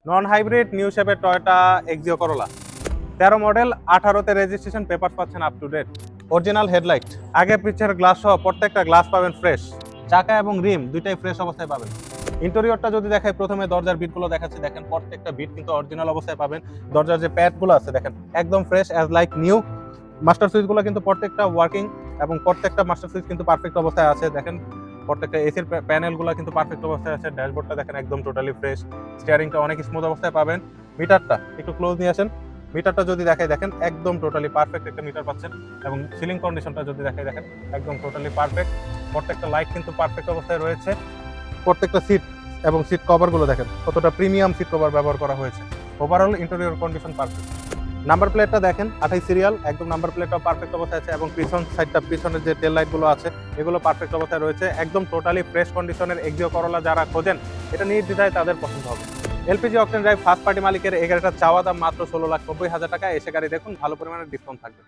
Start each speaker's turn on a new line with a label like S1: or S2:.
S1: নন hybrid new শেপের Toyota Axio Corolla 13 model, 18তে registration, paper পাচ্ছেন up to date. Original headlight, আগে পিছের গ্লাস সহ প্রত্যেকটা গ্লাস পাবেন ফ্রেশ। চাকা এবং রিম দুইটাই ফ্রেশ অবস্থায় পাবেন। ইন্টেরিয়রটা যদি দেখাই, প্রথমে দরজার বিটগুলো দেখাচ্ছি, দেখেন প্রত্যেকটা বিট কিন্তু অরিজিনাল অবস্থায় পাবেন। দরজার যে প্যাডগুলো আছে দেখেন একদম fresh as like new. Master সুইচগুলো কিন্তু প্রত্যেকটা ওয়ার্কিং এবং প্রত্যেকটা মাস্টার সুইচ কিন্তু পারফেক্ট অবস্থায় আছে। দেখেন প্রত্যেকটা এসির প্যানেলগুলো কিন্তু পারফেক্ট অবস্থায় আছে। ড্যাশবোর্ডটা দেখেন একদম টোটালি ফ্রেশ। স্টিয়ারিংটা অনেক স্মুথ অবস্থায় পাবেন। মিটারটা একটু ক্লোজ নিয়ে আসেন। মিটারটা যদি দেখাই দেখেন একদম টোটালি পারফেক্ট একটা মিটার পাচ্ছেন। এবং সিলিং কন্ডিশনটা যদি দেখাই দেখেন একদম টোটালি পারফেক্ট। প্রত্যেকটা লাইট কিন্তু পারফেক্ট অবস্থায় রয়েছে। প্রত্যেকটা সিট এবং সিট কভারগুলো দেখেন কতটা প্রিমিয়াম সিট কভার ব্যবহার করা হয়েছে। Overall interior condition perfect. Number প্লেটটা দেখেন 28 সিরিয়াল, একদম নাম্বার প্লেটটাও পারফেক্ট অবস্থায় আছে এবং পিছন সাইডটা, পিছনের যে টেল লাইটগুলো আছে এগুলো পারফেক্ট অবস্থায় রয়েছে। একদম টোটালি ফ্রেশ কন্ডিশনের এক্সিও করোলা যারা খোঁজেন, এটা নির্দ্বিধায় তাদের পছন্দ হবে। LPG octane drive first party মালিকের এই গাড়িটার চাওয়া দাম মাত্র 16,90,000 টাকা। এসে গাড়ি দেখুন, ভালো পরিমাণে ডিসকাউন্ট থাকবে।